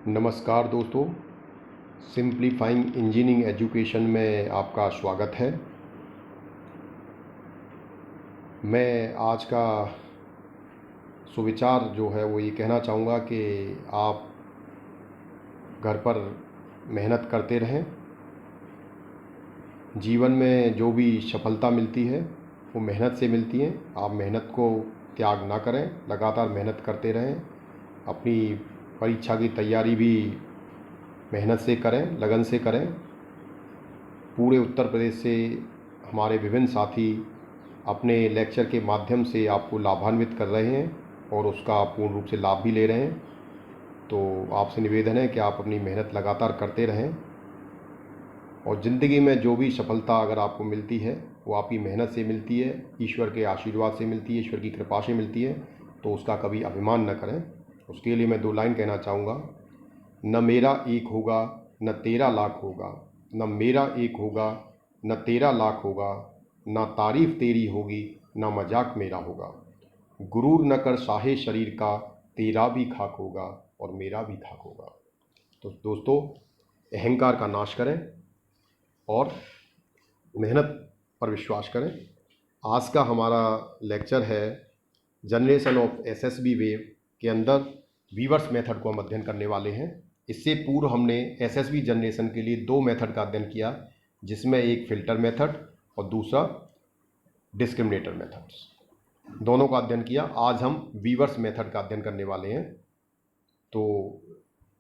नमस्कार दोस्तों, simplifying engineering education में आपका स्वागत है। मैं आज का सुविचार जो है वो ये कहना चाहूँगा कि आप घर पर मेहनत करते रहें। जीवन में जो भी सफलता मिलती है वो मेहनत से मिलती है। आप मेहनत को त्याग ना करें, लगातार मेहनत करते रहें। अपनी परीक्षा की तैयारी भी मेहनत से करें, लगन से करें। पूरे उत्तर प्रदेश से हमारे विभिन्न साथी अपने लेक्चर के माध्यम से आपको लाभान्वित कर रहे हैं और उसका आप पूर्ण रूप से लाभ भी ले रहे हैं। तो आपसे निवेदन है कि आप अपनी मेहनत लगातार करते रहें और ज़िंदगी में जो भी सफलता अगर आपको मिलती है वो आपकी मेहनत से मिलती है, ईश्वर के आशीर्वाद से मिलती है, ईश्वर की कृपा से मिलती है। तो उसका कभी अभिमान न करें। उसके लिए मैं 2 लाइन कहना चाहूँगा। न मेरा एक होगा न तेरा लाख होगा, न मेरा एक होगा न तेरा लाख होगा, न तारीफ़ तेरी होगी न मजाक मेरा होगा। गुरूर न कर साहे शरीर का, तेरा भी खाक होगा और मेरा भी खाक होगा। तो दोस्तों, अहंकार का नाश करें और मेहनत पर विश्वास करें। आज का हमारा लेक्चर है जनरेशन ऑफ एसएसबी वेव के अंदर वीवर्स मेथड को हम अध्ययन करने वाले हैं। इससे पूर्व हमने एसएसबी जनरेशन के लिए 2 मेथड का अध्ययन किया, जिसमें एक फ़िल्टर मेथड और दूसरा डिस्क्रिमिनेटर मेथड्स, दोनों का अध्ययन किया। आज हम वीवर्स मेथड का अध्ययन करने वाले हैं। तो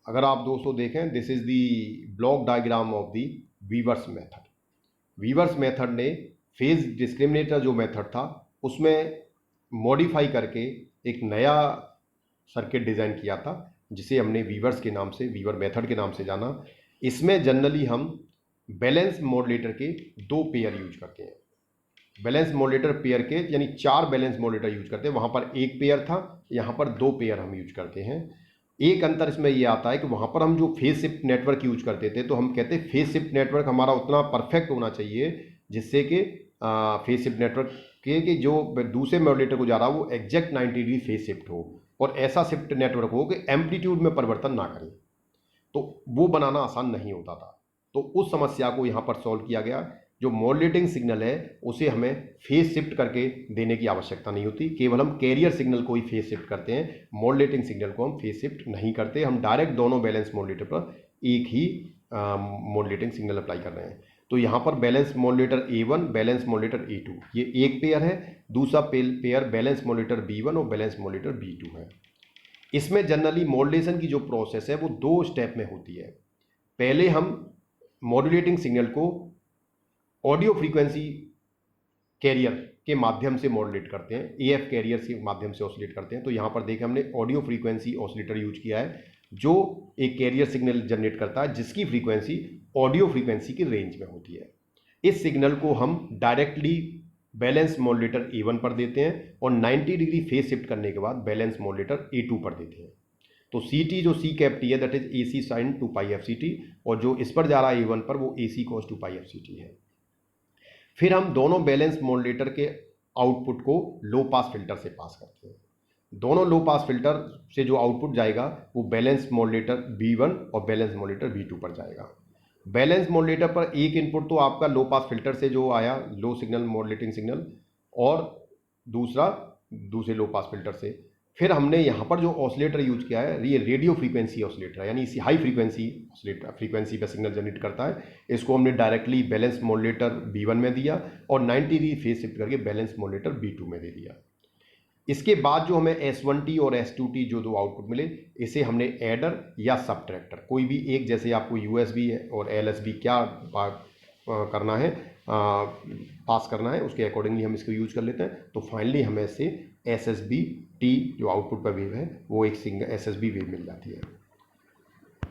अगर आप दोस्तों देखें, this is the block diagram of the weavers method. Weavers method ने फेज डिस्क्रिमिनेटर जो मेथड था उसमें मॉडिफाई करके एक नया सर्किट डिज़ाइन किया था, जिसे हमने वीवर्स के नाम से, वीवर मेथड के नाम से जाना। इसमें जनरली हम बैलेंस मॉड्यूलेटर के 2 पेयर यूज करते हैं। बैलेंस मॉड्यूलेटर पेयर के यानी 4 बैलेंस मॉड्यूलेटर यूज करते हैं। वहाँ पर 1 पेयर था, यहाँ पर 2 पेयर हम यूज करते हैं। एक अंतर इसमें ये आता है कि वहाँ पर हम जो फेज शिफ्ट नेटवर्क यूज करते थे, तो हम कहते हैं फेज शिफ्ट नेटवर्क हमारा उतना परफेक्ट होना चाहिए जिससे कि फेज शिफ्ट नेटवर्क के कि जो दूसरे मॉड्यूलेटर को जा रहा है वो एग्जैक्ट 90 डिग्री फेज शिफ्ट हो और ऐसा शिफ्ट नेटवर्क हो कि एम्पलीट्यूड में परिवर्तन ना करे। तो वो बनाना आसान नहीं होता था। तो उस समस्या को यहाँ पर सॉल्व किया गया। जो मॉड्यूलेटिंग सिग्नल है उसे हमें फेज शिफ्ट करके देने की आवश्यकता नहीं होती, केवल हम कैरियर सिग्नल को ही फेज शिफ्ट करते हैं। मॉड्यूलेटिंग सिग्नल को हम फेज शिफ्ट नहीं करते, हम डायरेक्ट दोनों बैलेंस मॉड्यूलेटर पर एक ही मॉड्यूलेटिंग सिग्नल अप्लाई कर रहे हैं। तो यहाँ पर balance modulator A1, balance modulator A2, ये एक पेयर है। दूसरा पेयर बैलेंस मॉड्यूलेटर B1 और बैलेंस मॉड्यूलेटर B2 है। इसमें जनरली मॉड्यूलेशन की जो प्रोसेस है वो 2 स्टेप में होती है। पहले हम मॉड्यूलेटिंग सिग्नल को ऑडियो फ्रीक्वेंसी कैरियर के माध्यम से मॉड्यूलेट करते हैं, AF कैरियर के माध्यम से ऑसिलेट करते हैं। तो यहाँ पर देखें, हमने ऑडियो फ्रीक्वेंसी ऑसिलेटर यूज किया है, जो एक कैरियर सिग्नल जनरेट करता है जिसकी फ्रीक्वेंसी ऑडियो फ्रीक्वेंसी की रेंज में होती है। इस सिग्नल को हम डायरेक्टली बैलेंस मॉड्यूलेटर A1 पर देते हैं और 90 डिग्री फेज शिफ्ट करने के बाद बैलेंस मॉड्यूलेटर A2 पर देते हैं। तो CT जो C कैप T है, that is AC sine 2 pi FCT, और जो इस पर जा रहा है A1 पर वो AC कॉस 2 पाई FCT है। फिर हम दोनों बैलेंस मॉड्यूलेटर के आउटपुट को लो पास फिल्टर से पास करते हैं। दोनों लो पास फिल्टर से जो आउटपुट जाएगा वो बैलेंस मॉड्यूलेटर B1 और बैलेंस मॉड्यूलेटर B2 पर जाएगा। बैलेंस मॉड्यूलेटर पर एक इनपुट तो आपका लो पास फिल्टर से जो आया लो सिग्नल मॉड्यूलेटिंग सिग्नल, और दूसरा दूसरे लो पास फिल्टर से। फिर हमने यहाँ पर जो ऑसिलेटर यूज किया है ये रेडियो फ्रीक्वेंसी ऑसिलेटर है, यानी इसी हाई फ्रीक्वेंसी ऑसिलेटर फ्रीक्वेंसी पे सिग्नल जनरेट करता है। इसको हमने डायरेक्टली बैलेंस मॉड्यूलेटर B1 में दिया और 90 डिग्री फेज शिफ्ट करके बैलेंस मॉड्यूलेटर B2 में दे दिया। इसके बाद जो हमें S1T और S2T जो 2 आउटपुट मिले, इसे हमने एडर या सबट्रैक्टर, कोई भी एक, जैसे आपको USB और LSB क्या करना है, पास करना है, उसके अकॉर्डिंगली हम इसको यूज कर लेते हैं। तो फाइनली हमें इससे SSB-T जो आउटपुट पर वेव है वो एक सिंगल SSB वेव मिल जाती है।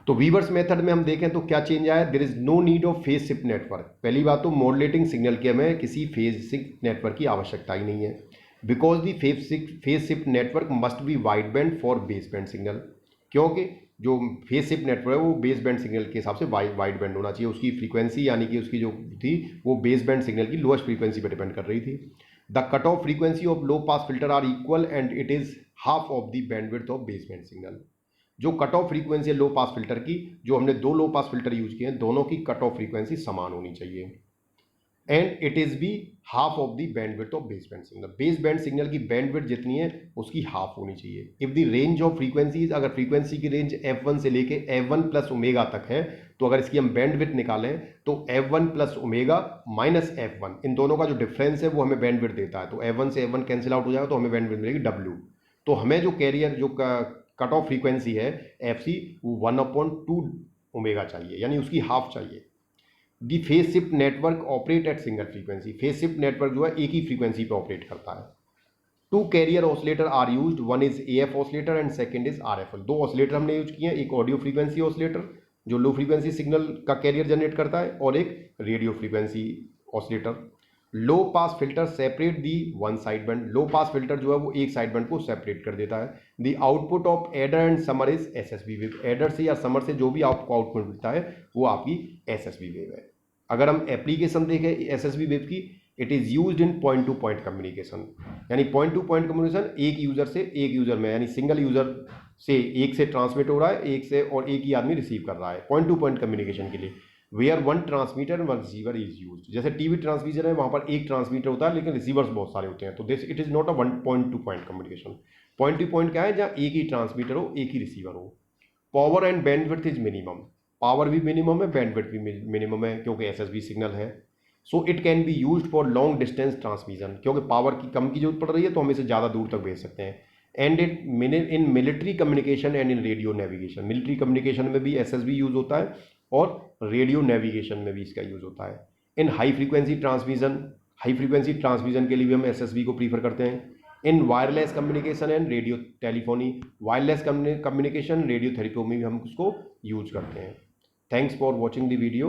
तो वीवर्स मेथड में हम देखें तो क्या चेंज आया, there is no need of phase shift network. पहली बात तो मॉड्यूलेटिंग सिग्नल के हमें किसी फेज शिफ्ट नेटवर्क की आवश्यकता ही नहीं है, because the phase shift network must be wide band for base band signal. क्योंकि जो फेज शिफ्ट नेटवर्क है वो बेस बैंड सिग्नल के हिसाब से वाइड बैंड होना चाहिए। उसकी फ्रीक्वेंसी यानी कि उसकी जो थी वो बेस बैंड सिग्नल की लोएस्ट फ्रीक्वेंसी पर डिपेंड कर रही थी। The cut off frequency of low pass filter are equal and it is half of the bandwidth of base band signal. जो कट ऑफ फ्रीक्वेंसी है लो पास फिल्टर की, जो हमने 2 लो पास फिल्टर यूज किए हैं, दोनों की कट ऑफ फ्रीक्वेंसी समान होनी चाहिए। And it is be half of the bandwidth of base band signal. Base band signal की बैंडविड्थ जितनी है उसकी हाफ होनी चाहिए। If the range of frequencies, अगर फ्रीक्वेंसी की रेंज f1 से लेके f1 प्लस ओमेगा तक है, तो अगर इसकी हम बैंडविड्थ निकालें तो f1 plus omega minus f1, इन दोनों का जो डिफरेंस है वो हमें बैंडविड्थ देता है। तो f1 से f1 कैंसिल आउट हो जाएगा तो हमें बैंडविड्थ मिलेगी w। तो हमें जो कैरियर जो कट ऑफ फ्रीक्वेंसी है fc, वो 1/2 ओमेगा चाहिए, यानी उसकी हाफ चाहिए। दी phase shift network operate at single frequency. Phase shift network जो है एक ही फ्रीक्वेंसी पे ऑपरेट करता है। 2 carrier oscillator are used, one is AF oscillator and second is RFL। 2 oscillator हमने यूज किए हैं, एक ऑडियो फ्रीक्वेंसी ऑसिलेटर जो लो फ्रीक्वेंसी सिग्नल का कैरियर जनरेट करता है, और एक radio frequency oscillator. Low pass filter separate the one side band. Low pass filter जो है वो एक साइड बैंड को सेपरेट कर देता है। The output of adder and summer is SSB wave. Adder से या समर से जो भी आपको आउटपुट मिलता है वो आपकी SSB वेव है। अगर हम एप्लीकेशन देखें SSB वेव की, it is used in point two point communication. यानी पॉइंट टू पॉइंट कम्युनिकेशन एक यूजर से एक यूजर में, यानी सिंगल यूजर से एक से ट्रांसमिट हो रहा है, एक से, और एक ही आदमी रिसीव कर रहा है, पॉइंट टू पॉइंट कम्युनिकेशन के लिए। Where one transmitter and one receiver is used. जैसे टीवी ट्रांसमीटर है, वहां पर एक ट्रांसमीटर होता है लेकिन रिसीवर्स बहुत सारे होते हैं, तो this it is not a one point two point communication. Point two point क्या है, जहां एक ही ट्रांसमीटर हो, एक ही रिसीवर हो। Power and bandwidth is minimum. Power भी मिनिमम है, बैंडविड्थ भी मिनिमम है, क्योंकि SSB सिग्नल है। So it can be used for long distance transmission. क्योंकि पावर की कम की जरूरत पड़ रही है तो हम इसे ज़्यादा दूर तक भेज सकते हैं। And it in military communication and in radio navigation. Military communication में भी SSB यूज होता है और रेडियो नेविगेशन में भी इसका यूज होता है। इन high frequency transmission, high frequency transmission के लिए भी हम SSB को प्रीफर करते हैं। इन wireless communication and radio telephony, wireless communication, radio therapy में भी हम उसको यूज करते हैं। Thanks for watching the video.